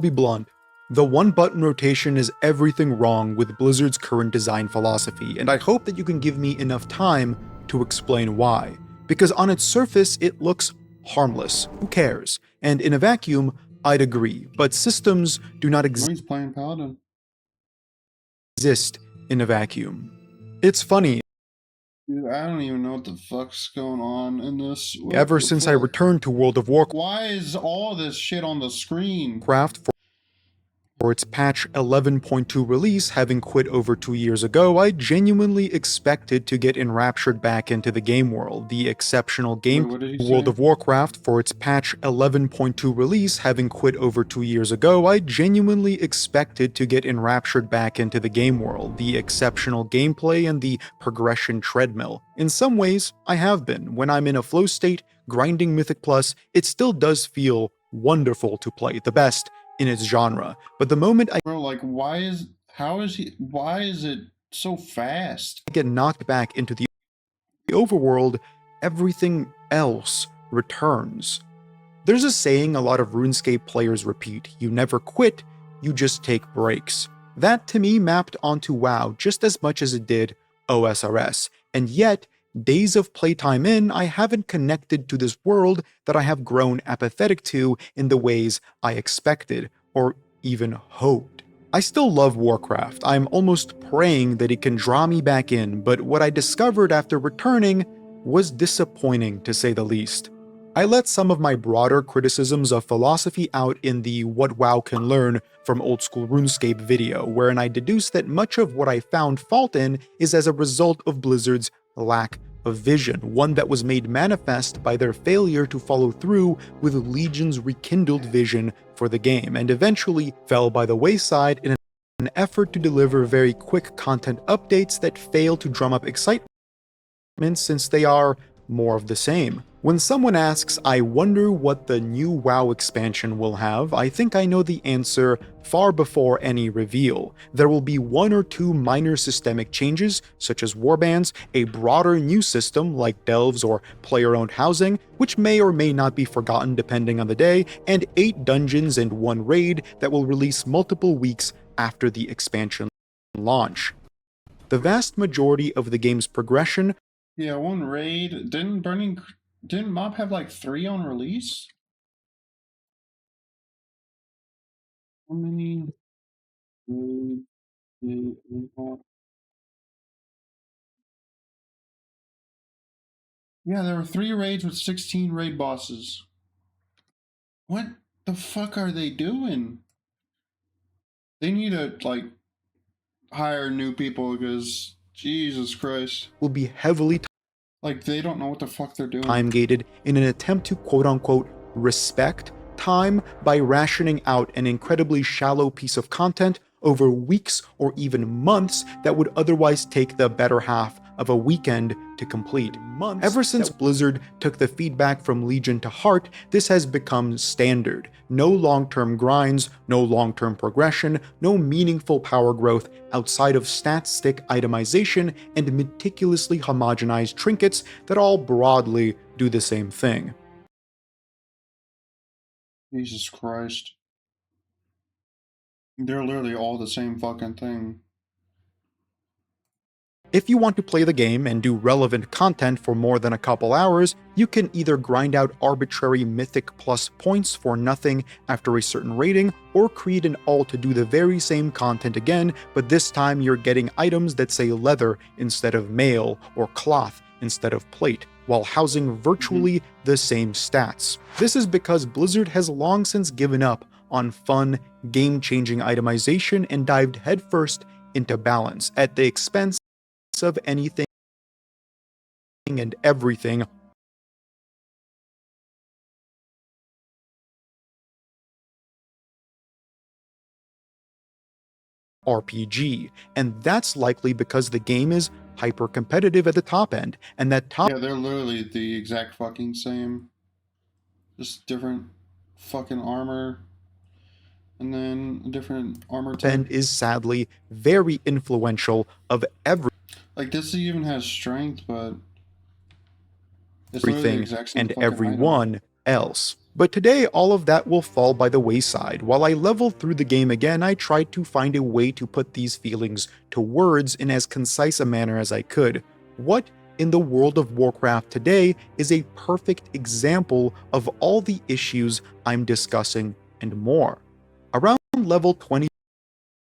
Be blunt. The one-button rotation is everything wrong with Blizzard's current design philosophy, and I hope that you can give me enough time to explain why. Because on its surface, it looks harmless. Who cares? And in a vacuum, I'd agree. But systems do not He's playing Paladin. exist in a vacuum. It's funny. Dude, I don't even know what the fuck's going on in this. Ever since I returned to World of Warcraft, why is all this shit on the screen? For its patch 11.2 release, having quit over 2 years ago, I genuinely expected to get enraptured back into the game world. The exceptional game World of Warcraft for its patch 11.2 release, having quit over 2 years ago, I genuinely expected to get enraptured back into the game world. The exceptional gameplay and the progression treadmill. In some ways, I have been. When I'm in a flow state, grinding Mythic Plus, it still does feel wonderful to play, the best in its genre. But the moment I why is it so fast? Get knocked back into the overworld, everything else returns. There's a saying a lot of RuneScape players repeat: you never quit, you just take breaks. That to me mapped onto WoW just as much as it did OSRS, and yet, days of playtime in, I haven't connected to this world that I have grown apathetic to in the ways I expected, or even hoped. I still love Warcraft. I'm almost praying that it can draw me back in, but what I discovered after returning was disappointing to say the least. I let some of my broader criticisms of philosophy out in the What WoW Can Learn from Old School RuneScape video, wherein I deduced that much of what I found fault in is as a result of Blizzard's lack of vision, one that was made manifest by their failure to follow through with Legion's rekindled vision for the game, and eventually fell by the wayside in an effort to deliver very quick content updates that fail to drum up excitement since they are more of the same. When someone asks, I wonder what the new WoW expansion will have, I think I know the answer far before any reveal. There will be 1 or 2 minor systemic changes, such as warbands, a broader new system like delves or player-owned housing, which may or may not be forgotten depending on the day, and 8 dungeons and 1 raid that will release multiple weeks after the expansion launch. The vast majority of the game's progression— Yeah, 1 raid. Didn't Mob have like 3 on release? How many? Yeah, there were 3 raids with 16 raid bosses. What the fuck are they doing? They need to, like, hire new people because, Jesus Christ. Will be heavily like, they don't know what the fuck they're doing. Time-gated in an attempt to quote-unquote respect time by rationing out an incredibly shallow piece of content over weeks or even months that would otherwise take the better half of a weekend to complete. Ever since Blizzard took the feedback from Legion to heart, this has become standard. No long-term grinds, no long-term progression, no meaningful power growth outside of stat stick itemization and meticulously homogenized trinkets that all broadly do the same thing. Jesus Christ. They're literally all the same fucking thing. If you want to play the game and do relevant content for more than a couple hours, you can either grind out arbitrary Mythic Plus points for nothing after a certain rating, or create an alt to do the very same content again, but this time you're getting items that say leather instead of mail, or cloth instead of plate, while housing virtually the same stats. This is because Blizzard has long since given up on fun, game-changing itemization and dived headfirst into balance at the expense of anything and everything RPG, and that's likely because the game is hyper-competitive at the top end, and that top— Yeah, they're literally the exact fucking same. Just different fucking armor, and then a different armor type. end is sadly very influential of Like, this even has strength, but it's everything the exact same and fucking everyone item. else. But today, all of that will fall by the wayside. While I leveled through the game again, I tried to find a way to put these feelings to words in as concise a manner as I could. What in the world of Warcraft today is a perfect example of all the issues I'm discussing and more. Around level 20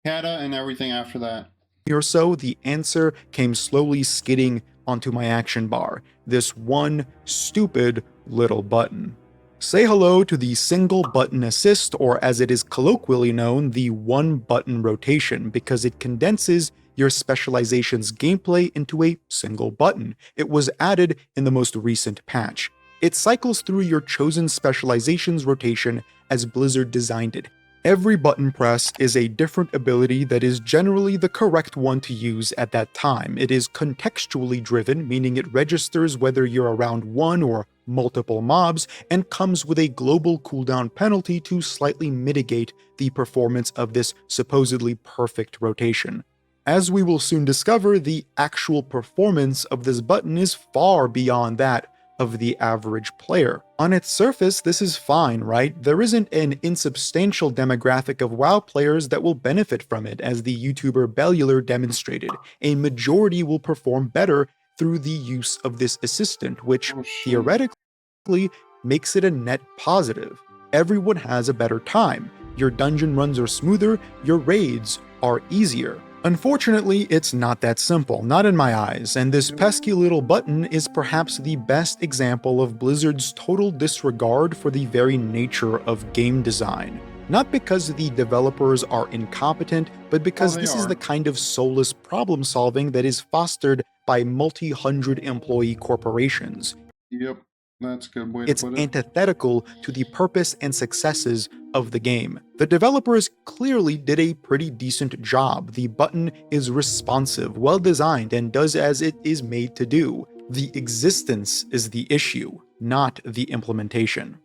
Kata and everything after that. or so, the answer came slowly skidding onto my action bar. This one stupid little button. Say hello to the single button assist, or as it is colloquially known, the one button rotation, because it condenses your specialization's gameplay into a single button. It was added in the most recent patch. It cycles through your chosen specialization's rotation as Blizzard designed it. Every button press is a different ability that is generally the correct one to use at that time. It is contextually driven, meaning it registers whether you're around one or multiple mobs, and comes with a global cooldown penalty to slightly mitigate the performance of this supposedly perfect rotation. As we will soon discover, the actual performance of this button is far beyond that of the average player. On its surface, this is fine, right? There isn't an insubstantial demographic of WoW players that will benefit from it, as the YouTuber Bellular demonstrated. A majority will perform better through the use of this assistant, which theoretically makes it a net positive. Everyone has a better time. Your dungeon runs are smoother, your raids are easier. Unfortunately, it's not that simple, not in my eyes, and this pesky little button is perhaps the best example of Blizzard's total disregard for the very nature of game design. Not because the developers are incompetent, but because this is the kind of soulless problem solving that is fostered by multi-hundred employee corporations. Yep, that's a good way to It's put it. antithetical to the purpose and successes of the game. The developers clearly did a pretty decent job. The button is responsive, well designed, and does as it is made to do. The existence is the issue, not the implementation.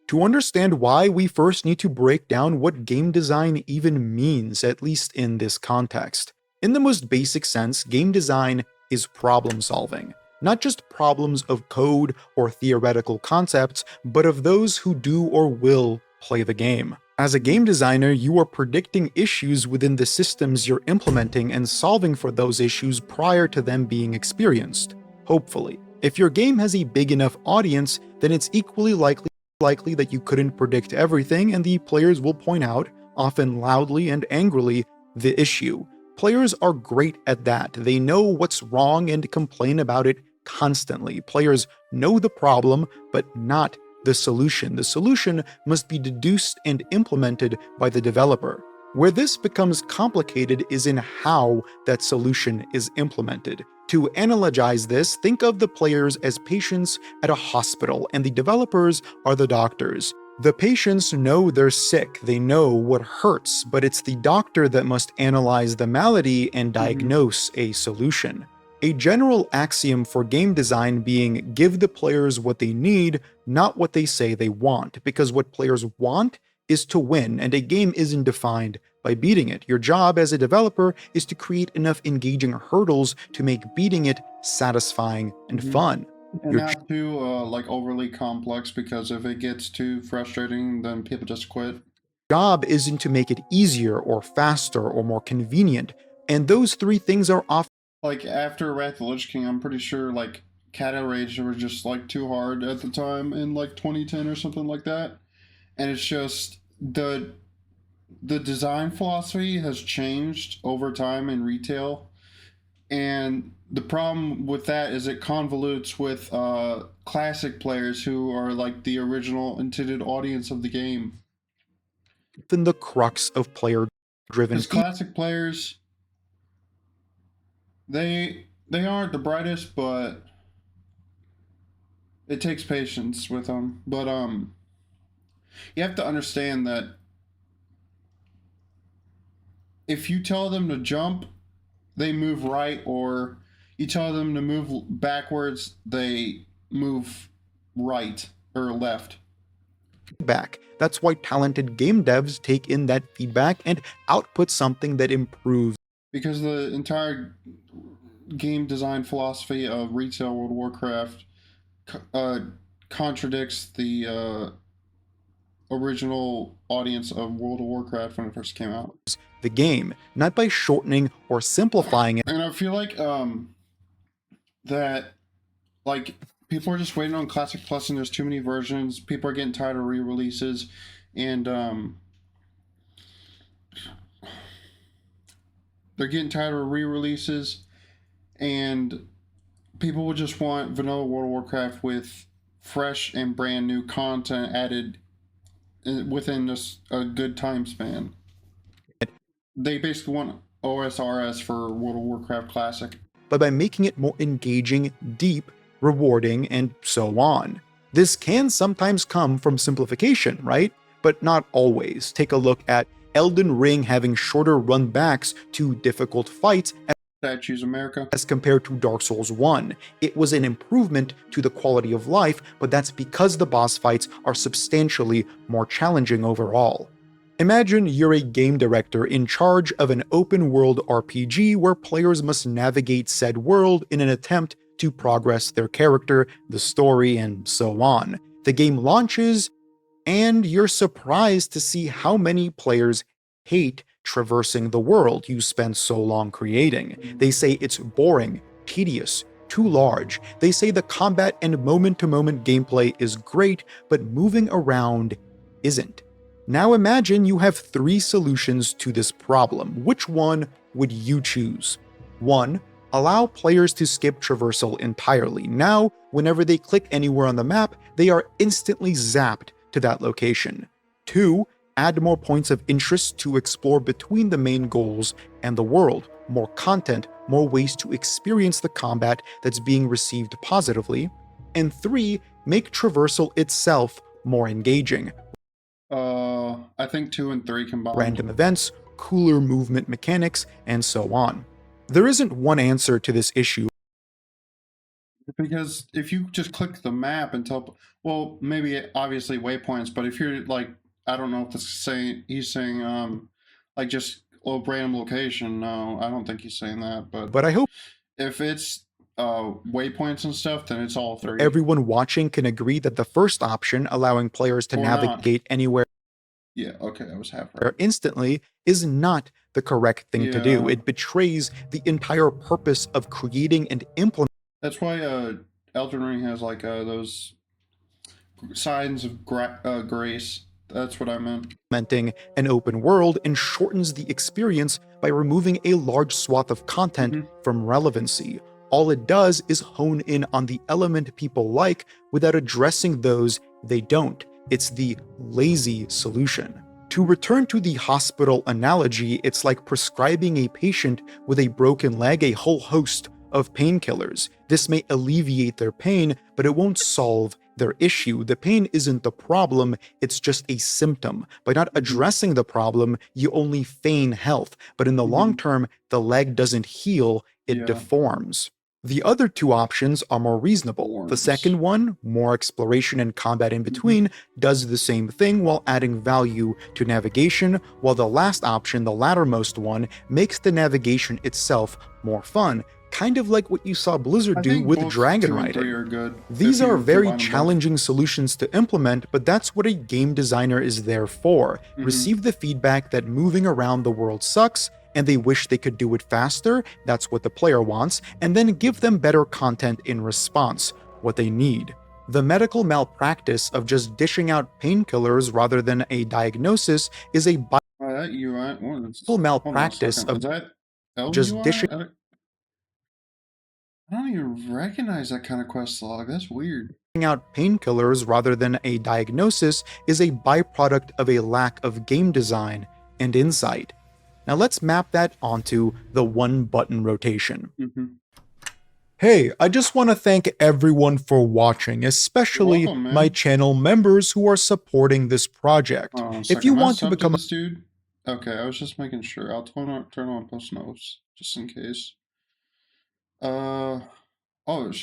To understand why, we first need to break down what game design even means, at least in this context. In the most basic sense, game design is problem solving. Not just problems of code or theoretical concepts, but of those who do or will play the game. As a game designer, you are predicting issues within the systems you're implementing and solving for those issues prior to them being experienced, hopefully. If your game has a big enough audience, then it's equally likely that you couldn't predict everything, and the players will point out, often loudly and angrily, the issue. Players are great at that. They know what's wrong and complain about it constantly. Players know the problem, but not the solution. The solution must be deduced and implemented by the developer. Where this becomes complicated is in how that solution is implemented. To analogize this, think of the players as patients at a hospital, and the developers are the doctors. The patients know they're sick, they know what hurts, but it's the doctor that must analyze the malady and diagnose a solution. A general axiom for game design being give the players what they need, not what they say they want, because what players want is to win, and a game isn't defined by beating it. Your job as a developer is to create enough engaging hurdles to make beating it satisfying and fun. And Your not too like overly complex, because if it gets too frustrating, then people just quit. job isn't to make it easier or faster or more convenient, and those three things are often Like after Wrath of the Lich King, I'm pretty sure like Cattle Rage were just like too hard at the time in like 2010 or something like that. And it's just the design philosophy has changed over time in retail, and the problem with that is it convolutes with classic players who are like the original intended audience of the game. the crux of player-driven Because classic players, they aren't the brightest, but it takes patience with them. But you have to understand that if you tell them to jump, they move right, or you tell them to move backwards, they move right or left. feedback. That's why talented game devs take in that feedback and output something that improves. Because the entire game design philosophy of retail World of Warcraft contradicts the original audience of World of Warcraft when it first came out. The game, not by shortening or simplifying it. And I feel like that like people are just waiting on Classic Plus, and there's too many versions. People are getting tired of re-releases, and they're getting tired of re-releases, and people will just want vanilla World of Warcraft with fresh and brand new content added within just a good time span. They basically want OSRS for World of Warcraft Classic. But by making it more engaging, deep, rewarding, and so on. This can sometimes come from simplification, right? But not always. Take a look at Elden Ring having shorter run backs to difficult fights Statues America. as compared to Dark Souls 1. It was an improvement to the quality of life, but that's because the boss fights are substantially more challenging overall. Imagine you're a game director in charge of an open-world RPG where players must navigate said world in an attempt to progress their character, the story, and so on. The game launches, and you're surprised to see how many players hate traversing the world you spent so long creating. They say it's boring, tedious, too large. They say the combat and moment-to-moment gameplay is great, but moving around isn't. Now imagine you have 3 solutions to this problem. Which one would you choose? 1. Allow players to skip traversal entirely. Now, whenever they click anywhere on the map, they are instantly zapped to that location. 2. Add more points of interest to explore between the main goals and the world. More content, more ways to experience the combat that's being received positively. And 3. Make traversal itself more engaging. I think 2 and 3 combined. Random events, cooler movement mechanics, and so on. There isn't one answer to this issue. Because if you just click the map and tell, well, maybe obviously waypoints, but if you're like, I don't know if this saying he's saying like just a random location. No, I don't think he's saying that. But I hope if it's waypoints and stuff, then it's all 3. Everyone watching can agree that the first option, allowing players to navigate anywhere Yeah, okay, I was half right. instantly, is not the correct thing to do. It betrays the entire purpose of creating and implementing. That's why Elden Ring has like those signs of grace. That's what I meant. An open world and shortens the experience by removing a large swath of content from relevancy. All it does is hone in on the element people like without addressing those they don't. It's the lazy solution. To return to the hospital analogy, it's like prescribing a patient with a broken leg a whole host of painkillers. This may alleviate their pain, but it won't solve their issue. The pain isn't the problem, it's just a symptom. By not addressing the problem, you only feign health, but in the long term, the leg doesn't heal, it deforms. The other 2 options are more reasonable. The second one, more exploration and combat in between, does the same thing while adding value to navigation, while the last option, the lattermost one, makes the navigation itself more fun, kind of like what you saw Blizzard do with dragon riding. These are very challenging solutions to implement, but that's what a game designer is there for. Receive the feedback that moving around the world sucks, and they wish they could do it faster, that's what the player wants, and then give them better content in response, what they need. The medical malpractice of just dishing out painkillers rather than a diagnosis is a malpractice of just dishing I don't even recognize that kind of quest log. That's weird. Out painkillers rather than a diagnosis is a byproduct of a lack of game design and insight. Now let's map that onto the 1-button rotation. Hey, I just want to thank everyone for watching, especially my channel members who are supporting this project. If you want to become this dude, okay, I was just making sure. I'll turn on post notes just in case. Oh,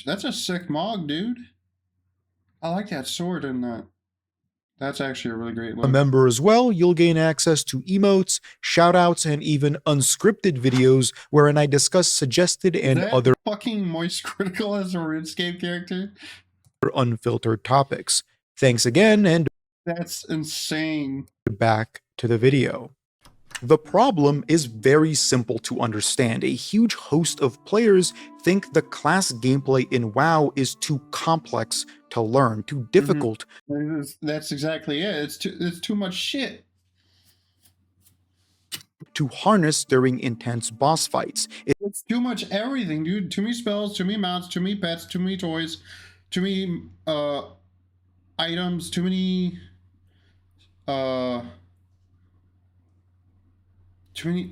that's a sick mog, dude. I like that sword in that. That's actually a really great look. A member as well, you'll gain access to emotes, shoutouts, and even unscripted videos wherein I discuss suggested and other fucking Moist Critical as a RuneScape character. Unfiltered topics. Thanks again, and That's insane. Back to the video. The problem is very simple to understand. A huge host of players think the class gameplay in WoW is too complex to learn, too difficult That's exactly it. It's too much shit. to harness during intense boss fights. It's too much everything, dude. Too many spells, too many mounts, too many pets, too many toys, too many items, too many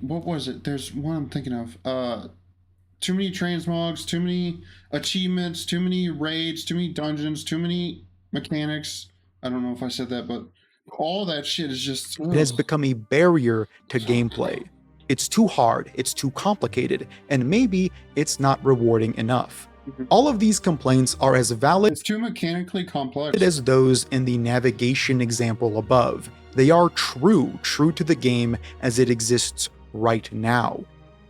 what was it? There's one I'm thinking of. Too many transmogs, too many achievements, too many raids, too many dungeons, too many mechanics. I don't know if I said that, but all that shit is just It has become a barrier to gameplay. It's too hard, it's too complicated, and maybe it's not rewarding enough. All of these complaints are as valid It's too mechanically complex. as those in the navigation example above. They are true to the game as it exists right now.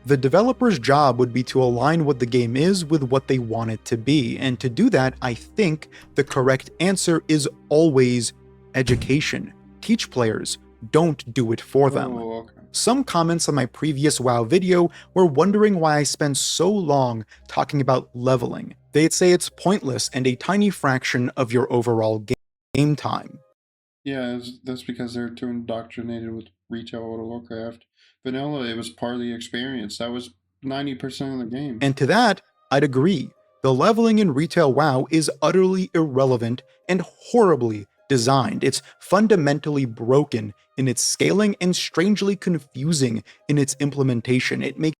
The developer's job would be to align what the game is with what they want it to be, and to do that, I think the correct answer is always education. Teach players, don't do it for them. Okay. Some comments on my previous WoW video were wondering why I spend so long talking about leveling. They'd say it's pointless and a tiny fraction of your overall game time. Yeah, that's because they're too indoctrinated with retail World of Warcraft. Vanilla, it was part of the experience. That was 90% of the game. And to that, I'd agree. The leveling in retail WoW is utterly irrelevant and horribly designed. It's fundamentally broken in its scaling and strangely confusing in its implementation. It makes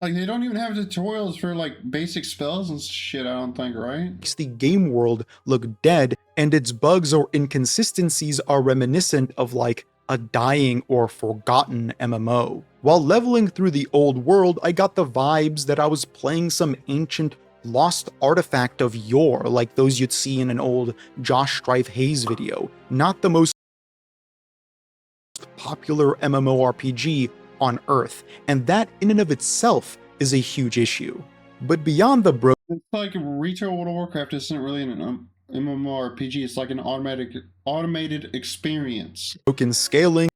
Like, they don't even have tutorials for, like, basic spells and shit, I don't think, right? the game world look dead, and its bugs or inconsistencies are reminiscent of like a dying or forgotten MMO. While leveling through the old world, I got the vibes that I was playing some ancient lost artifact of yore, like those you'd see in an old Josh Strife Hayes video, not the most popular MMORPG on Earth, and that in and of itself is a huge issue. But beyond the It's like retail World of Warcraft isn't really an MMORPG, it's like an automated experience. broken scaling,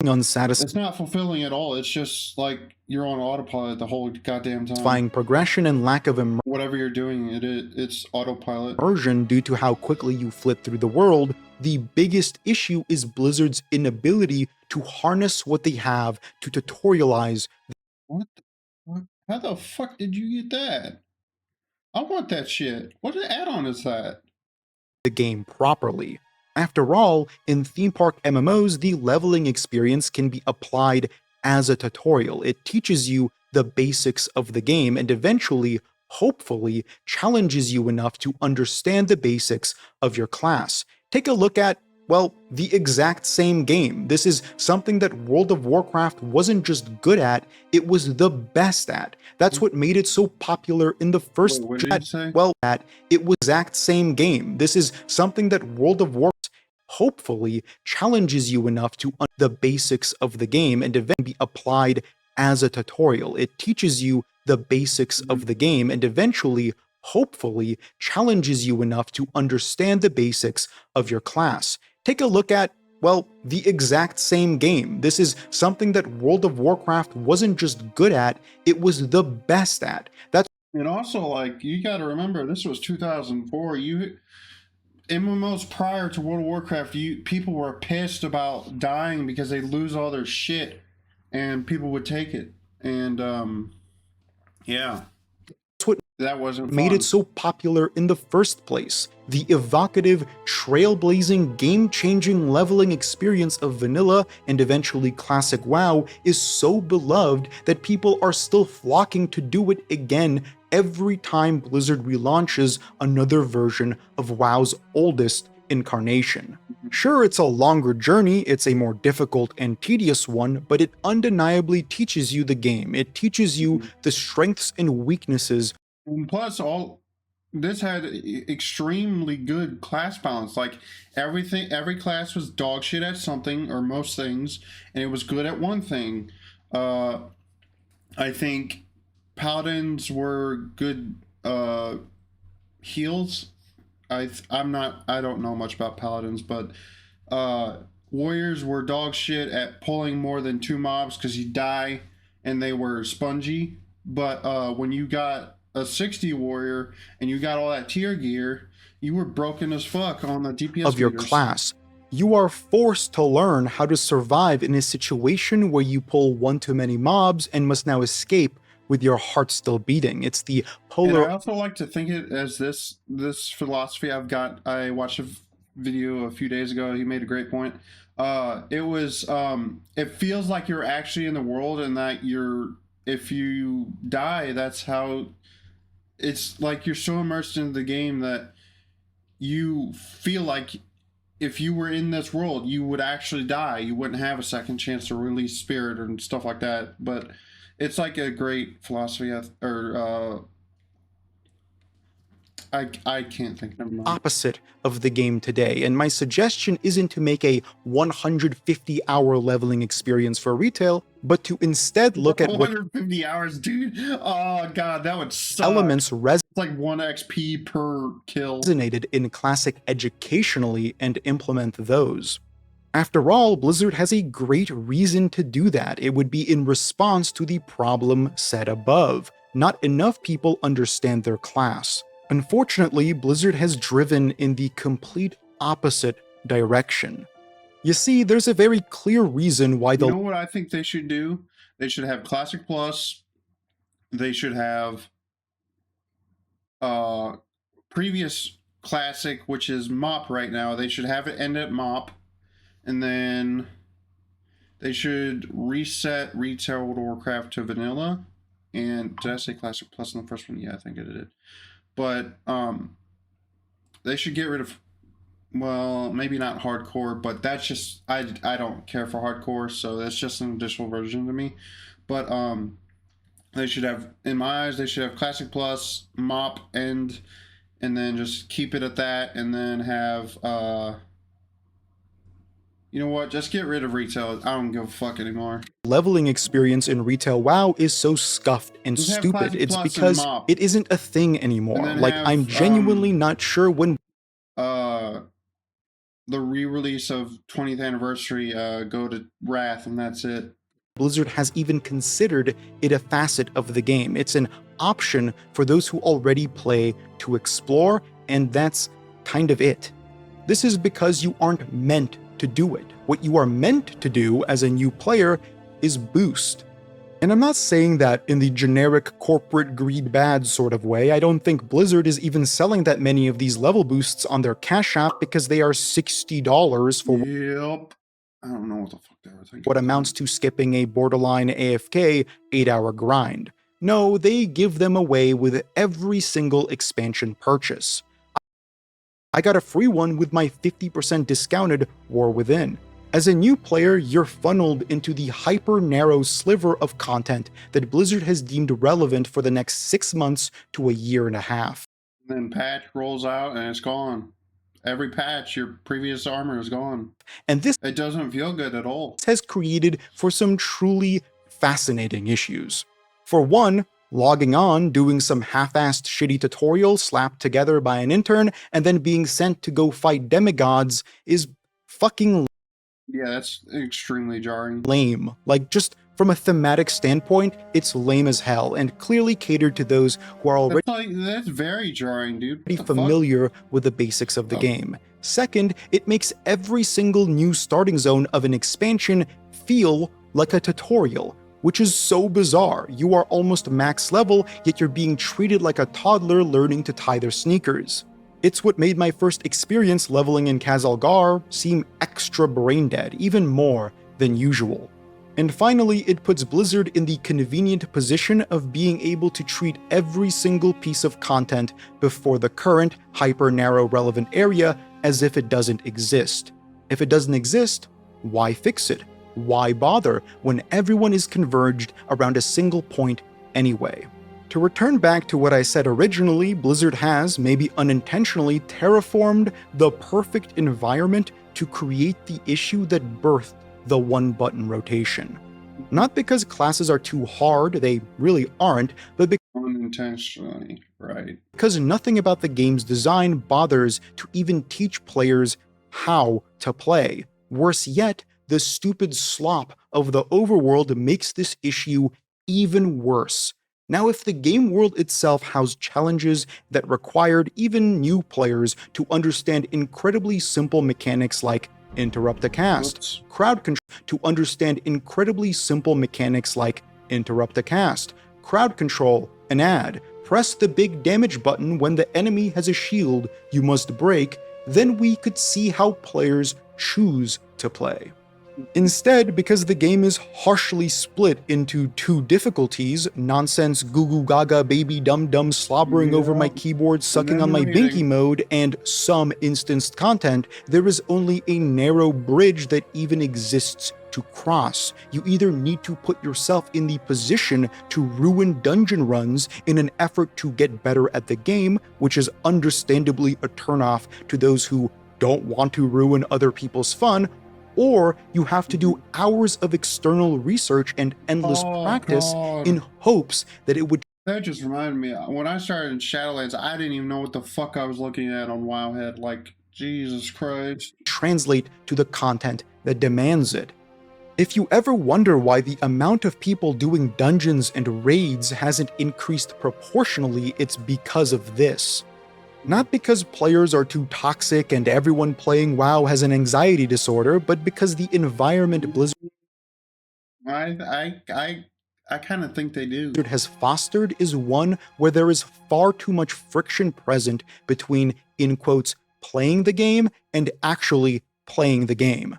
unsatisfying It's not fulfilling at all. It's just like you're on autopilot the whole goddamn time. progression and lack of Whatever you're doing, it's autopilot. immersion due to how quickly you flip through the world. The biggest issue is Blizzard's inability to harness what they have to tutorialize What the fuck? How the fuck did you get that? I want that shit. What add-on is that? the game properly. After all, in theme park MMOs, the leveling experience can be applied as a tutorial. It teaches you the basics of the game and eventually, hopefully, challenges you enough to understand the basics of your class. Take a look at, well, the exact same game. This is something that World of Warcraft wasn't just good at, it was the best at. That's what made it so popular in the first Wait, what did you say? well, at it was the exact same game. This is something that World of Warcraft hopefully challenges you enough to understand the basics of the game and eventually be applied as a tutorial. It teaches you the basics of the game and eventually, hopefully, challenges you enough to understand the basics of your class. Take a look at, well, the exact same game. This is something that World of Warcraft wasn't just good at, it was the best at. That's And also, like, you got to remember, this was 2004. MMOs prior to World of Warcraft, people were pissed about dying because they lose all their shit, and people would take it. And yeah, what that wasn't made fun. it so popular in the first place. The evocative, trailblazing, game-changing leveling experience of vanilla and eventually classic WoW is so beloved that people are still flocking to do it again every time Blizzard relaunches another version of WoW's oldest incarnation. Sure, it's a longer journey, it's a more difficult and tedious one, but it undeniably teaches you the game. It teaches you the strengths and weaknesses. And plus, this had extremely good class balance. Like every class was dog shit at something or most things, and it was good at one thing. I think paladins were good heals. I don't know much about paladins, but warriors were dog shit at pulling more than 2 mobs because you die, and they were spongy. But when you got a 60 warrior and you got all that tier gear, you were broken as fuck on the DPS of your meters. class. You are forced to learn how to survive in a situation where you pull one too many mobs and must now escape with your heart still beating. It's the And polar I also like to think it as this philosophy I've got. I watched a video a few days ago. He made a great point. It feels like you're actually in the world, and that if you die, that's how it's like you're so immersed into the game that you feel like if you were in this world, you would actually die. You wouldn't have a second chance to release spirit and stuff like that. But it's like a great philosophy, I can't think of it. opposite of the game today, and my suggestion isn't to make a 150-hour leveling experience for retail, but to instead look at what 150 hours, dude. Oh god, that would suck. elements It's like 1 XP per kill. resonated in classic educationally and implement those. After all, Blizzard has a great reason to do that. It would be in response to the problem said above. Not enough people understand their class. Unfortunately, Blizzard has driven in the complete opposite direction. You see, there's a very clear reason why You know what I think they should do? They should have Classic Plus. They should have previous Classic, which is MOP right now. They should have it end at MOP. And then they should reset Retail World of Warcraft to vanilla. And did I say Classic Plus in the first one? Yeah, I think I did. But they should get rid of, well, maybe not hardcore, but that's just, I don't care for hardcore, so that's just an additional version to me. But they should have, in my eyes, they should have Classic Plus, MOP, and then just keep it at that, and then have you know what? Just get rid of retail. I don't give a fuck anymore. leveling experience in retail WoW is so scuffed and Just have stupid. Classic It's Plus and because MOP. it isn't a thing anymore. And then Like, have, I'm genuinely not sure when the re-release of 20th anniversary go to Wrath, and that's it. Blizzard has even considered it a facet of the game. It's an option for those who already play to explore, and that's kind of it. This is because you aren't meant to do it. What you are meant to do as a new player is boost. And I'm not saying that in the generic corporate greed bad sort of way. I don't think Blizzard is even selling that many of these level boosts on their Cash App because they are $60 for Yep. I don't know what the fuck they were thinking. what amounts to skipping a borderline AFK 8-hour grind. No, they give them away with every single expansion purchase. I got a free one with my 50% discounted War Within. As a new player, you're funneled into the hyper-narrow sliver of content that Blizzard has deemed relevant for the next 6 months to a year and a half. Then patch rolls out and it's gone. Every patch, your previous armor is gone. And this It doesn't feel good at all. has created for some truly fascinating issues. For one, logging on, doing some half-assed shitty tutorial slapped together by an intern, and then being sent to go fight demigods is fucking Yeah, that's extremely jarring. lame. Like, just from a thematic standpoint, it's lame as hell, and clearly catered to those who are already That's very jarring, dude. What the fuck? familiar with the basics of the game. Second, it makes every single new starting zone of an expansion feel like a tutorial, which is so bizarre. You are almost max level, yet you're being treated like a toddler learning to tie their sneakers. It's what made my first experience leveling in Khazalgar seem extra brain-dead, even more than usual. And finally, it puts Blizzard in the convenient position of being able to treat every single piece of content before the current hyper-narrow relevant area as if it doesn't exist. If it doesn't exist, why fix it? Why bother when everyone is converged around a single point anyway? To return back to what I said originally, Blizzard has, maybe unintentionally, terraformed the perfect environment to create the issue that birthed the one-button rotation. Not because classes are too hard, they really aren't, but Unintentionally, right. because nothing about the game's design bothers to even teach players how to play. Worse yet, the stupid slop of the overworld makes this issue even worse. Now, if the game world itself housed challenges that required even new players to understand incredibly simple mechanics like interrupt the cast, Whoops. crowd control, to understand incredibly simple mechanics like interrupt the cast, crowd control, an ad, press the big damage button when the enemy has a shield you must break, then we could see how players choose to play. Instead, because the game is harshly split into two difficulties, nonsense goo goo gaga baby dum dum slobbering over my keyboard sucking on my binky mode, and some instanced content, there is only a narrow bridge that even exists to cross. You either need to put yourself in the position to ruin dungeon runs in an effort to get better at the game, which is understandably a turnoff to those who don't want to ruin other people's fun, or you have to do hours of external research and endless practice in hopes that it would. That just reminded me, when I started in Shadowlands, I didn't even know what the fuck I was looking at on Wowhead. Like, Jesus Christ. Translate to the content that demands it. If you ever wonder why the amount of people doing dungeons and raids hasn't increased proportionally, it's because of this. Not because players are too toxic and everyone playing WoW has an anxiety disorder, but because the environment Blizzard I kind of think they do. has fostered is one where there is far too much friction present between, in quotes, playing the game and actually playing the game.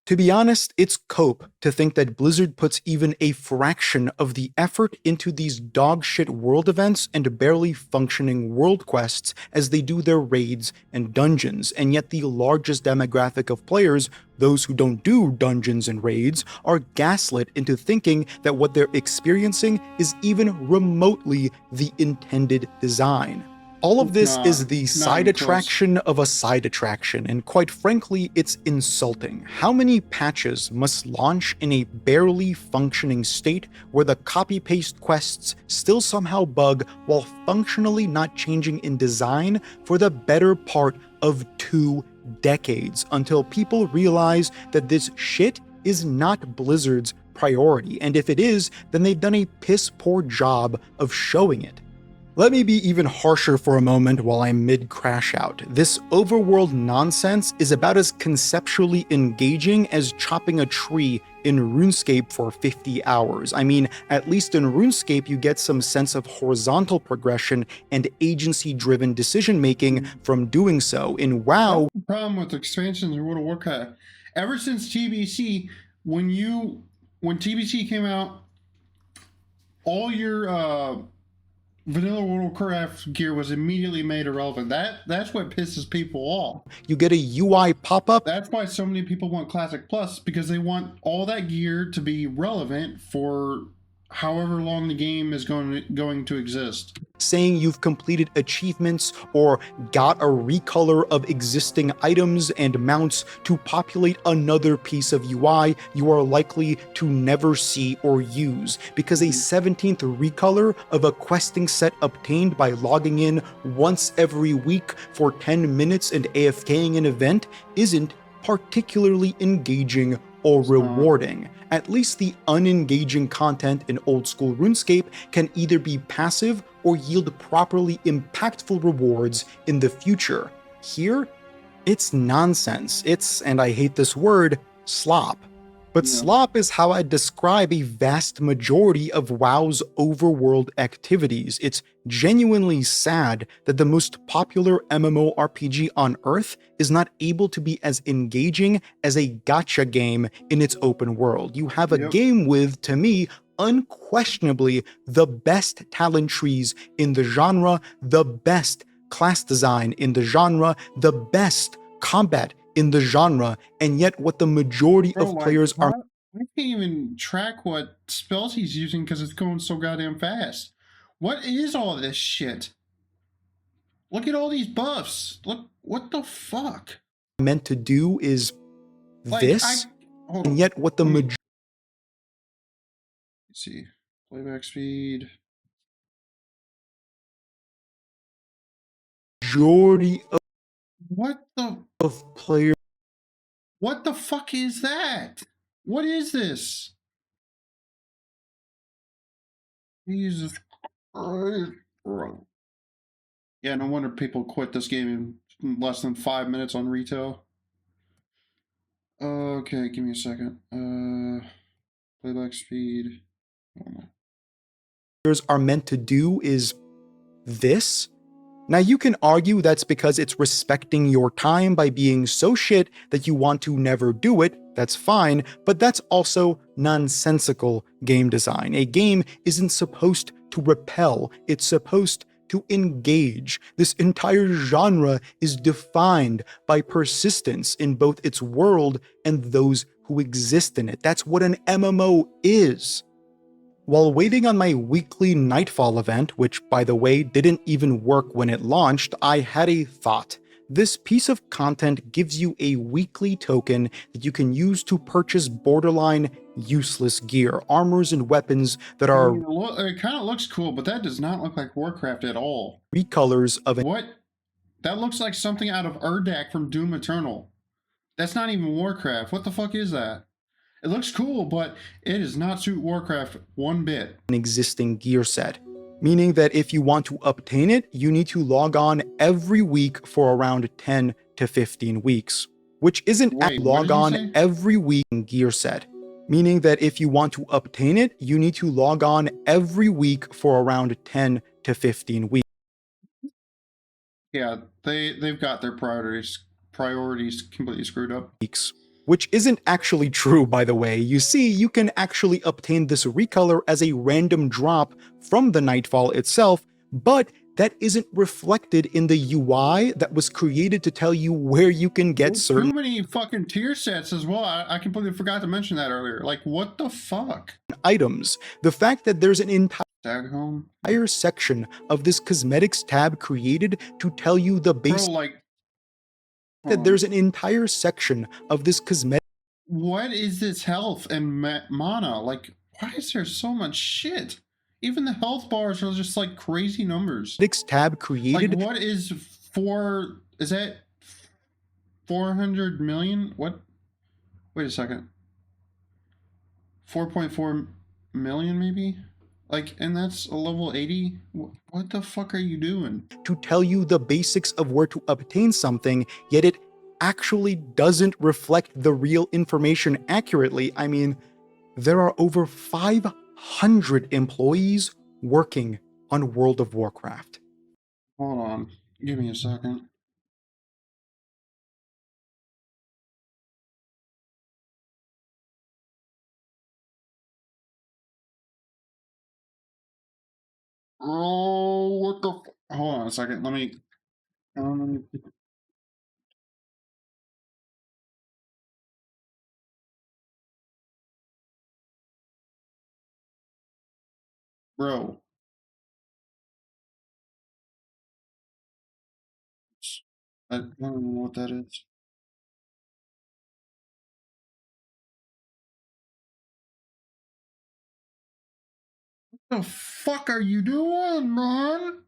To be honest, it's cope to think that Blizzard puts even a fraction of the effort into these dogshit world events and barely functioning world quests as they do their raids and dungeons, and yet the largest demographic of players, those who don't do dungeons and raids, are gaslit into thinking that what they're experiencing is even remotely the intended design. All of this is the side attraction of a side attraction, and quite frankly, it's insulting. How many patches must launch in a barely functioning state where the copy-paste quests still somehow bug while functionally not changing in design for the better part of 2 decades until people realize that this shit is not Blizzard's priority, and if it is, then they've done a piss-poor job of showing it. Let me be even harsher for a moment while I'm mid-crash out. This overworld nonsense is about as conceptually engaging as chopping a tree in RuneScape for 50 hours. I mean, at least in RuneScape you get some sense of horizontal progression and agency-driven decision-making from doing so. In WoW, that's the problem with expansions in World of Warcraft. Ever since TBC, when TBC came out, all your vanilla World of Warcraft gear was immediately made irrelevant. That's what pisses people off. You get a UI pop-up. That's why so many people want Classic Plus, because they want all that gear to be relevant for however long the game is going to exist. Saying you've completed achievements or got a recolor of existing items and mounts to populate another piece of UI you are likely to never see or use, because a 17th recolor of a questing set obtained by logging in once every week for 10 minutes and AFKing an event isn't particularly engaging or rewarding. At least the unengaging content in old school RuneScape can either be passive or yield properly impactful rewards in the future. Here, it's nonsense. It's, and I hate this word, slop. But slop is how I describe a vast majority of WoW's overworld activities. It's genuinely sad that the most popular MMORPG on Earth is not able to be as engaging as a gacha game in its open world. You have a game with, to me, unquestionably the best talent trees in the genre, the best class design in the genre, the best combat in the genre, and yet what the majority of players are. I can't even track what spells he's using because it's going so goddamn fast. What is all this shit? Look at all these buffs. Look, what the fuck? Meant to do is this, and yet what the majority. Let's see, playback speed. Majority What the of players What the fuck is that? What is this? Jesus Christ, bro. Yeah, no wonder people quit this game in less than 5 minutes on retail. Okay, give me a second. Playback speed. Are meant to do is this. Now, you can argue that's because it's respecting your time by being so shit that you want to never do it. That's fine, but that's also nonsensical game design. A game isn't supposed to repel, it's supposed to engage. This entire genre is defined by persistence in both its world and those who exist in it. That's what an MMO is. While waiting on my weekly Nightfall event, which by the way didn't even work when it launched, I had a thought. This piece of content gives you a weekly token that you can use to purchase borderline useless gear, armors and weapons that are it kind of looks cool, but that does not look like Warcraft at all. recolors of an What? That looks like something out of Urdak from Doom Eternal. That's not even Warcraft. What the fuck is that? It looks cool, but it does not suit Warcraft one bit. existing gear set, meaning that if you want to obtain it, you need to log on every week for around 10 to 15 weeks, which isn't log on every week in gear set, meaning that if you want to obtain it, you need to log on every week for around 10 to 15 weeks. Yeah, they've got their priorities completely screwed up. Which isn't actually true, by the way. You see, you can actually obtain this recolor as a random drop from the Nightfall itself, but that isn't reflected in the UI that was created to tell you where you can get certain too many fucking tier sets as well. I completely forgot to mention that earlier. Like, what the fuck? Items. The fact that there's an entire section of this cosmetics tab created to tell you the base. Bro, like, that there's an entire section of this cosmetic. What is this health and mana? Like, why is there so much shit? Even the health bars are just like crazy numbers. Tab created. Like, what is is that 400 million? What? Wait a second. 4.4 million maybe? Like, and that's a level 80? What the fuck are you doing? To tell you the basics of where to obtain something, yet it actually doesn't reflect the real information accurately. I mean, there are over 500 employees working on World of Warcraft. Hold on. Give me a second. Oh, what the? Hold on a second. Let me. Bro. I don't know what that is. What the fuck are you doing, man?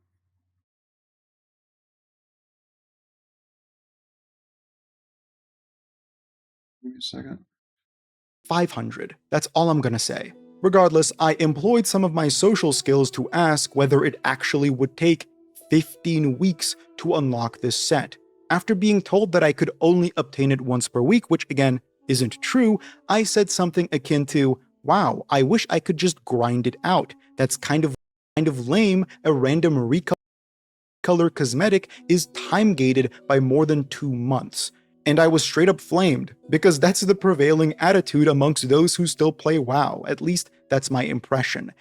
Give me a second. 500. That's all I'm gonna say. Regardless, I employed some of my social skills to ask whether it actually would take 15 weeks to unlock this set. After being told that I could only obtain it once per week, which again isn't true, I said something akin to, wow, I wish I could just grind it out. That's kind of lame. A random recolor cosmetic is time gated by more than 2 months. And I was straight up flamed, because that's the prevailing attitude amongst those who still play WoW. At least that's my impression.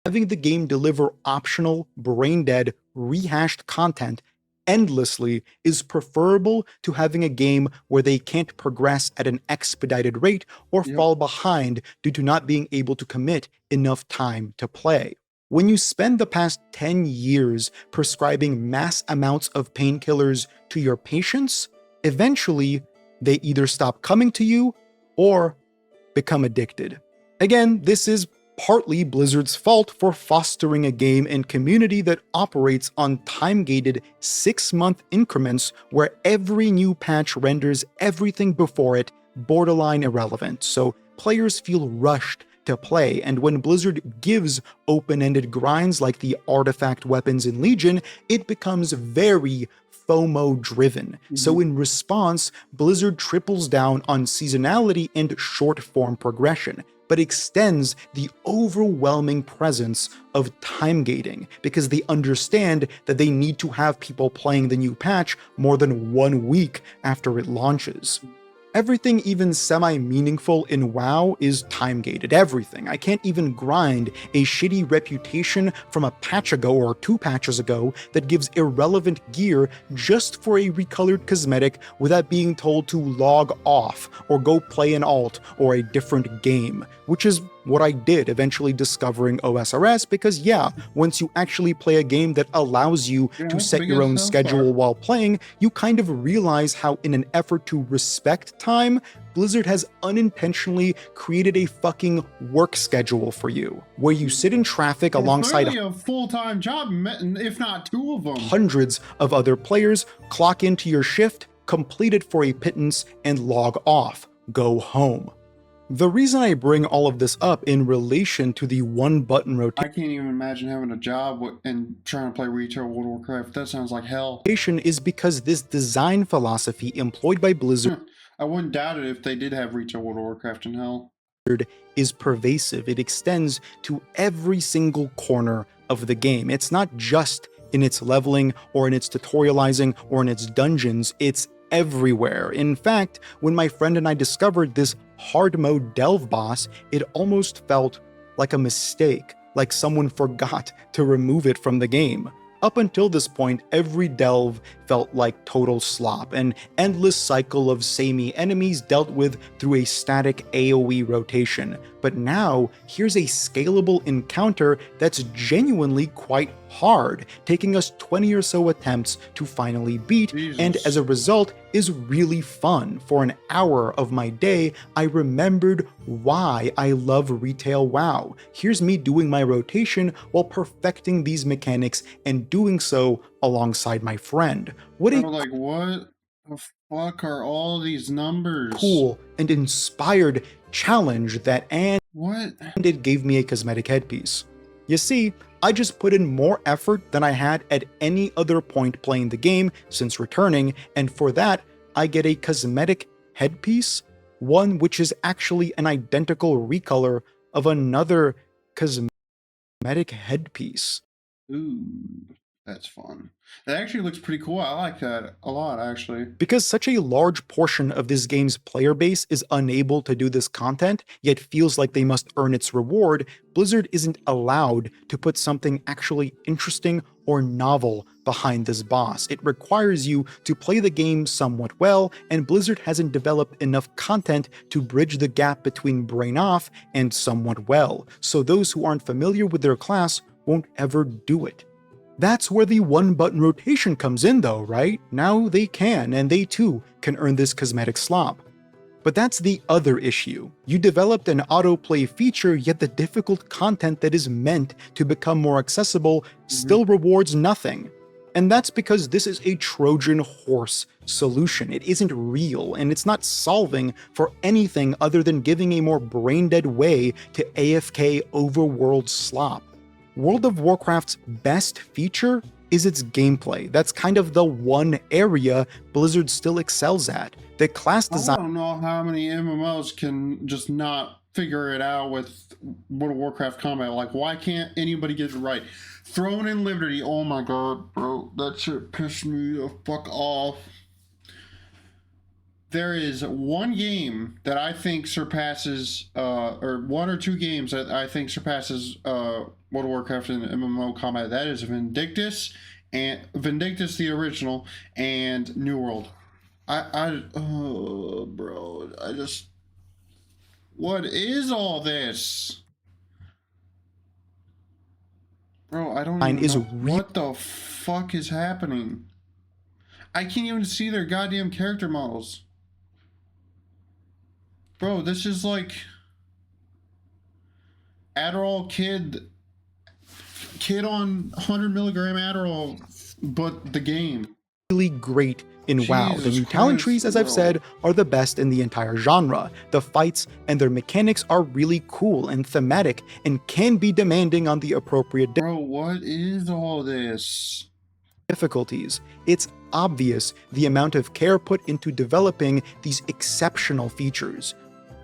Having the game deliver optional, brain-dead, rehashed content endlessly is preferable to having a game where they can't progress at an expedited rate or fall behind due to not being able to commit enough time to play. When you spend the past 10 years prescribing mass amounts of painkillers to your patients, eventually they either stop coming to you or become addicted. Again, this is partly Blizzard's fault for fostering a game and community that operates on time-gated 6-month increments where every new patch renders everything before it borderline irrelevant, so players feel rushed to play, and when Blizzard gives open-ended grinds like the artifact weapons in Legion, it becomes very FOMO driven. So in response, Blizzard triples down on seasonality and short form progression, but extends the overwhelming presence of time gating because they understand that they need to have people playing the new patch more than 1 week after it launches. Everything even semi-meaningful in WoW is time-gated. Everything. I can't even grind a shitty reputation from a patch ago or 2 patches ago that gives irrelevant gear just for a recolored cosmetic without being told to log off or go play an alt or a different game, which is what I did, eventually discovering OSRS because yeah, once you actually play a game that allows you to set your own schedule while playing, you kind of realize how in an effort to respect time, Blizzard has unintentionally created a fucking work schedule for you, where you sit in traffic alongside a full-time job, if not 2 of them. Hundreds of other players, clock into your shift, complete it for a pittance, and log off. Go home. The reason I bring all of this up in relation to the one-button rotation I can't even imagine having a job and trying to play retail World of Warcraft. That sounds like hell. Is because this design philosophy employed by Blizzard I wouldn't doubt it if they did have retail World of Warcraft in hell. Is pervasive. It extends to every single corner of the game. It's not just in its leveling or in its tutorializing or in its dungeons, it's everywhere. In fact, when my friend and I discovered this hard mode delve boss, it almost felt like a mistake, like someone forgot to remove it from the game. Up until this point, every delve felt like total slop, an endless cycle of samey enemies dealt with through a static AoE rotation. But now, here's a scalable encounter that's genuinely quite hard, taking us 20 or so attempts to finally beat, and as a result, is really fun. For an hour of my day, I remembered why I love retail WoW. Here's me doing my rotation while perfecting these mechanics and doing so alongside my friend. What a like, what the fuck are all these numbers? Cool and inspired challenge that what? And it gave me a cosmetic headpiece. You see, I just put in more effort than I had at any other point playing the game since returning, and for that, I get a cosmetic headpiece, one which is actually an identical recolor of another cosmetic headpiece. Ooh, that's fun. That actually looks pretty cool. I like that a lot, actually. Because such a large portion of this game's player base is unable to do this content, yet feels like they must earn its reward, Blizzard isn't allowed to put something actually interesting or novel behind this boss. It requires you to play the game somewhat well, and Blizzard hasn't developed enough content to bridge the gap between brain off and somewhat well, so those who aren't familiar with their class won't ever do it. That's where the one-button rotation comes in though, right? Now they can, and they too can earn this cosmetic slop. But that's the other issue. You developed an autoplay feature, yet the difficult content that is meant to become more accessible still rewards nothing. And that's because this is a Trojan horse solution. It isn't real, and it's not solving for anything other than giving a more brain-dead way to AFK overworld slop. World of Warcraft's best feature is its gameplay. That's kind of the one area Blizzard still excels at. The class design— I don't know how many MMOs can just not figure it out with World of Warcraft combat. Like, why can't anybody get it right? Throne and Liberty, oh my god, bro, that shit pissed me the fuck off. There is one game that I think surpasses, or 1 or 2 games that I think surpasses World of Warcraft in MMO combat. That is Vindictus, and Vindictus the original, and New World. Bro, what is all this? Bro, I don't even know what the fuck is happening. I can't even see their goddamn character models. Bro, this is like... Adderall kid on 100 milligram Adderall, but the game. Really great in WoW. The Jesus new talent Christ, trees, as I've bro. said, are the best in the entire genre. The fights and their mechanics are really cool and thematic and can be demanding on the appropriate Bro, what is all this? difficulties. It's obvious the amount of care put into developing these exceptional features.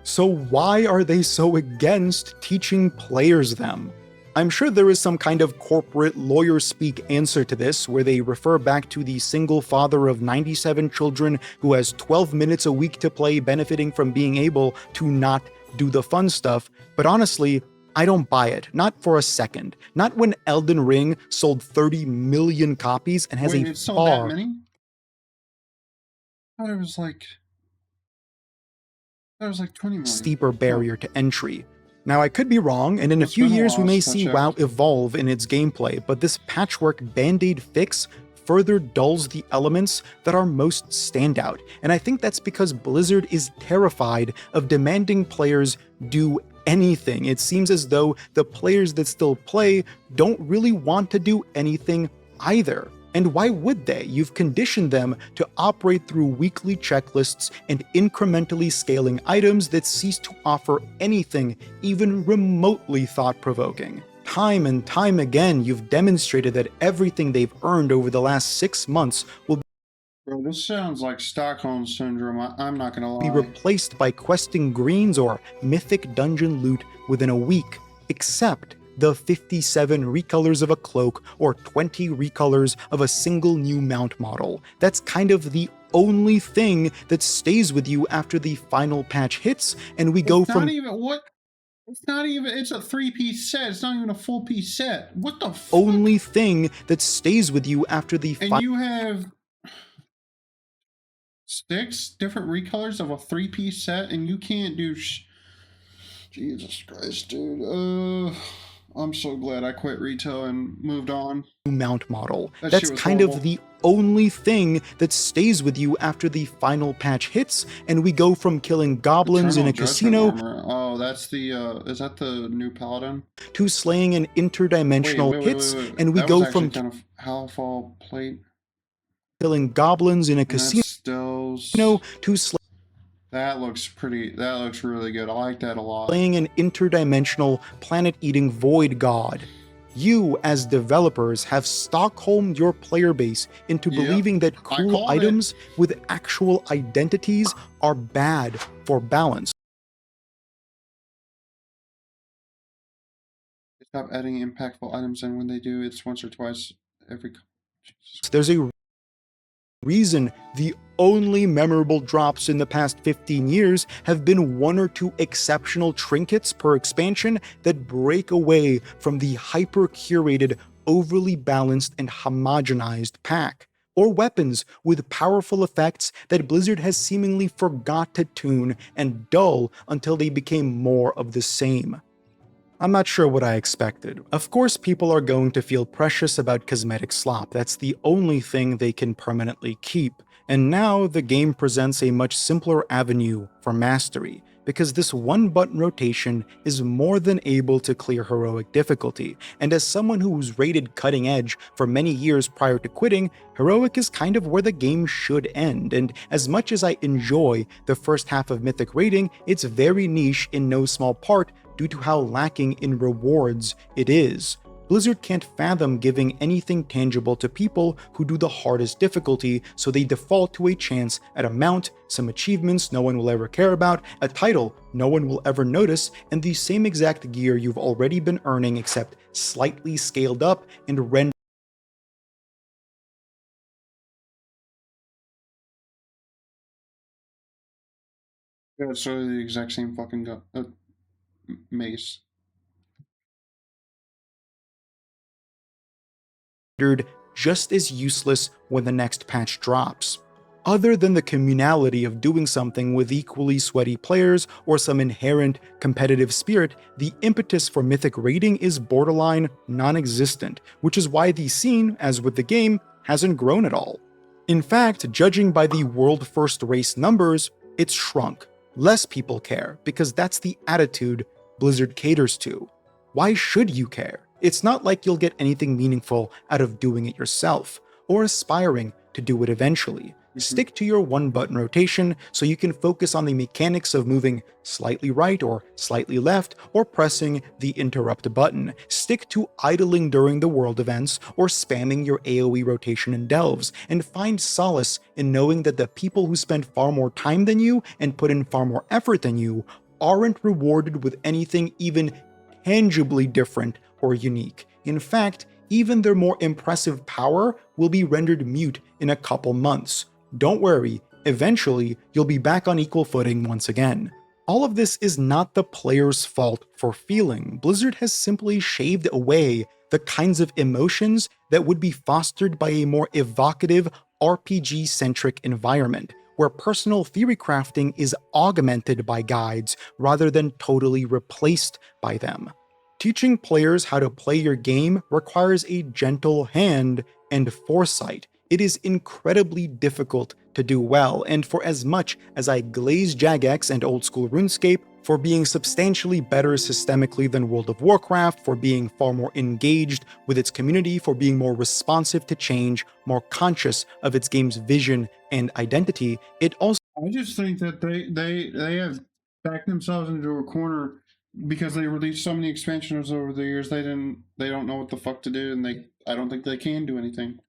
So why are they so against teaching players them? I'm sure there is some kind of corporate lawyer speak answer to this, where they refer back to the single father of 97 children who has 12 minutes a week to play, benefiting from being able to not do the fun stuff. But honestly, I don't buy it, not for a second. Not when Elden Ring sold 30 million copies and has Wait, a it sold that far many? I thought it was like 20 million. steeper barrier to entry. Now, I could be wrong, and in a It's few been a years we while may since I see checked. WoW evolve in its gameplay, but this patchwork band-aid fix further dulls the elements that are most standout. And I think that's because Blizzard is terrified of demanding players do anything. It seems as though the players that still play don't really want to do anything either. And why would they? You've conditioned them to operate through weekly checklists and incrementally scaling items that cease to offer anything even remotely thought-provoking. Time and time again, you've demonstrated that everything they've earned over the last 6 months will Bro, this sounds like Stockholm Syndrome. I'm not gonna be lie. replaced by questing greens or mythic dungeon loot within a week, except the 57 recolors of a cloak or 20 recolors of a single new mount model. That's kind of the only thing that stays with you after the final patch hits, and we go It's from not even what. It's not even. It's a 3-piece set. It's not even a full piece set. What the fuck? only thing that stays with you after the And you have 6 different recolors of a 3-piece set, and you can't do. Jesus Christ, dude. I'm so glad I quit retail and moved on. mount model. That That's shit was kind horrible. of the only thing that stays with you after the final patch hits, and we go from killing goblins in Eternal a Judgment casino Armor. Oh, that's the. Is that the new paladin? to slaying an interdimensional hits, and we That go was actually from kind of Halfall plate. killing goblins in a And casino that's still. to That looks pretty. That looks really good. I like that a lot. slaying an interdimensional planet-eating void god. You, as developers, have Stockholmed your player base into Yep, believing that I cool called it. items with actual identities are bad for balance. Stop adding impactful items, and when they do, it's once or twice every. Jesus. There's a reason the only memorable drops in the past 15 years have been 1 or 2 exceptional trinkets per expansion that break away from the hyper-curated, overly balanced and homogenized pack, or weapons with powerful effects that Blizzard has seemingly forgot to tune and dull until they became more of the same. I'm not sure what I expected. Of course, people are going to feel precious about cosmetic slop. That's the only thing they can permanently keep. And now the game presents a much simpler avenue for mastery, because this one-button rotation is more than able to clear heroic difficulty. And as someone who's rated cutting edge for many years prior to quitting, heroic is kind of where the game should end. And as much as I enjoy the first half of Mythic rating, it's very niche in no small part due to how lacking in rewards it is. Blizzard can't fathom giving anything tangible to people who do the hardest difficulty, so they default to a chance at a mount, some achievements no one will ever care about, a title no one will ever notice, and the same exact gear you've already been earning except slightly scaled up and rendered. Yeah, it's literally the exact same fucking mace. Just as useless when the next patch drops. Other than the communality of doing something with equally sweaty players or some inherent competitive spirit, the impetus for Mythic raiding is borderline non-existent, which is why the scene, as with the game, hasn't grown at all. In fact, judging by the world first race numbers, it's shrunk. Less people care, because that's the attitude Blizzard caters to. Why should you care? It's not like you'll get anything meaningful out of doing it yourself, or aspiring to do it eventually. Stick to your one button rotation so you can focus on the mechanics of moving slightly right or slightly left or pressing the interrupt button. Stick to idling during the world events or spamming your AoE rotation and delves, and find solace in knowing that the people who spend far more time than you and put in far more effort than you aren't rewarded with anything even tangibly different or unique. In fact, even their more impressive power will be rendered mute in a couple months. Don't worry, eventually you'll be back on equal footing once again. All of this is not the player's fault for feeling. Blizzard has simply shaved away the kinds of emotions that would be fostered by a more evocative, RPG-centric environment, where personal theory crafting is augmented by guides rather than totally replaced by them. Teaching players how to play your game requires a gentle hand and foresight. It is incredibly difficult to do well, and for as much as I glaze Jagex and old school RuneScape for being substantially better systemically than World of Warcraft, for being far more engaged with its community, for being more responsive to change, more conscious of its game's vision and identity, it also I just think that they have backed themselves into a corner because they released so many expansions over the years. They don't know what the fuck to do, and I don't think they can do anything.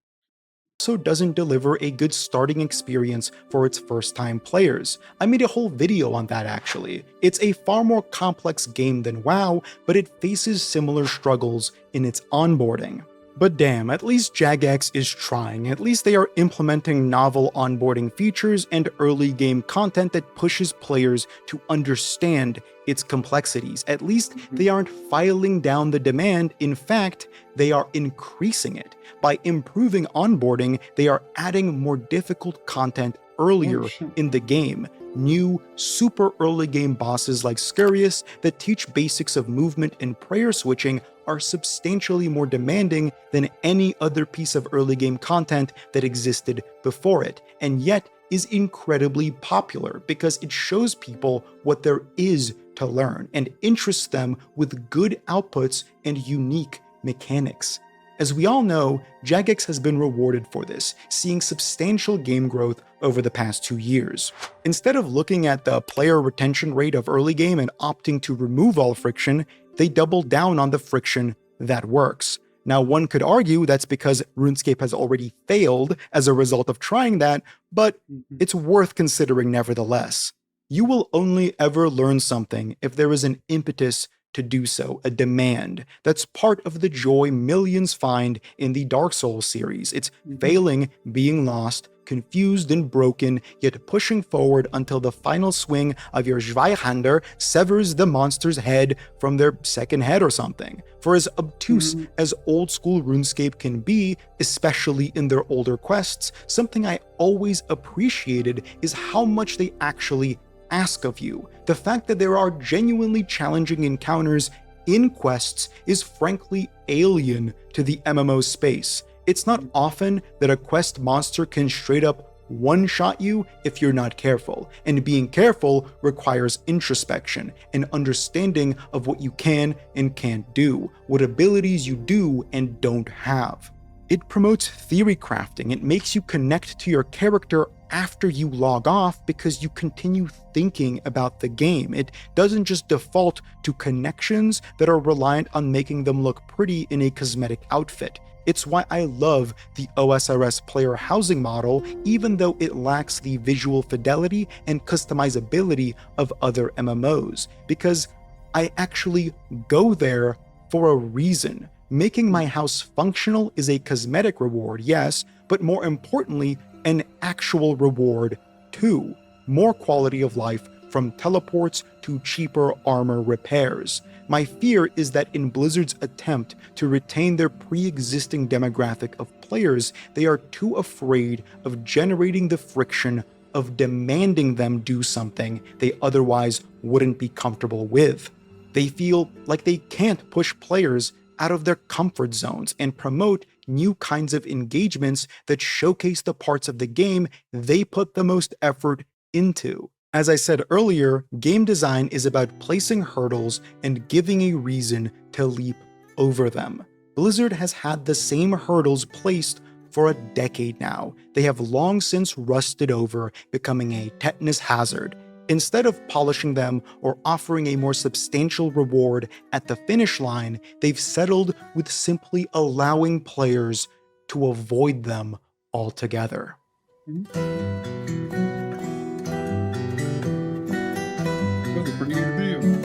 doesn't deliver a good starting experience for its first-time players. I made a whole video on that actually. It's a far more complex game than WoW, but it faces similar struggles in its onboarding. But damn, at least Jagex is trying. At least they are implementing novel onboarding features and early game content that pushes players to understand its complexities. At least they aren't filing down the demand. In fact, they are increasing it. By improving onboarding, they are adding more difficult content earlier in the game. New, super early game bosses like Scurious that teach basics of movement and prayer switching are substantially more demanding than any other piece of early game content that existed before it, and yet is incredibly popular because it shows people what there is to learn and interests them with good outputs and unique mechanics. As we all know, Jagex has been rewarded for this, seeing substantial game growth over the past 2 years. Instead of looking at the player retention rate of early game and opting to remove all friction, they doubled down on the friction that works. Now, one could argue that's because RuneScape has already failed as a result of trying that, but it's worth considering nevertheless. You will only ever learn something if there is an impetus to do so, a demand. That's part of the joy millions find in the Dark Souls series. It's failing, being lost, confused and broken, yet pushing forward until the final swing of your Zweihander severs the monster's head from their second head or something. For as obtuse as old school RuneScape can be, especially in their older quests, something I always appreciated is how much they actually ask of you. The fact that there are genuinely challenging encounters in quests is frankly alien to the MMO space. It's not often that a quest monster can straight up one-shot you if you're not careful, and being careful requires introspection, an understanding of what you can and can't do, what abilities you do and don't have. It promotes theory crafting. It makes you connect to your character after you log off because you continue thinking about the game. It doesn't just default to connections that are reliant on making them look pretty in a cosmetic outfit. It's why I love the OSRS player housing model, even though it lacks the visual fidelity and customizability of other MMOs, because I actually go there for a reason. Making my house functional is a cosmetic reward, yes, but more importantly, an actual reward too. More quality of life, from teleports to cheaper armor repairs. My fear is that in Blizzard's attempt to retain their pre-existing demographic of players, they are too afraid of generating the friction of demanding them do something they otherwise wouldn't be comfortable with. They feel like they can't push players out of their comfort zones and promote new kinds of engagements that showcase the parts of the game they put the most effort into. As I said earlier, game design is about placing hurdles and giving a reason to leap over them. Blizzard has had the same hurdles placed for a decade now. They have long since rusted over, becoming a tetanus hazard. Instead of polishing them or offering a more substantial reward at the finish line, they've settled with simply allowing players to avoid them altogether.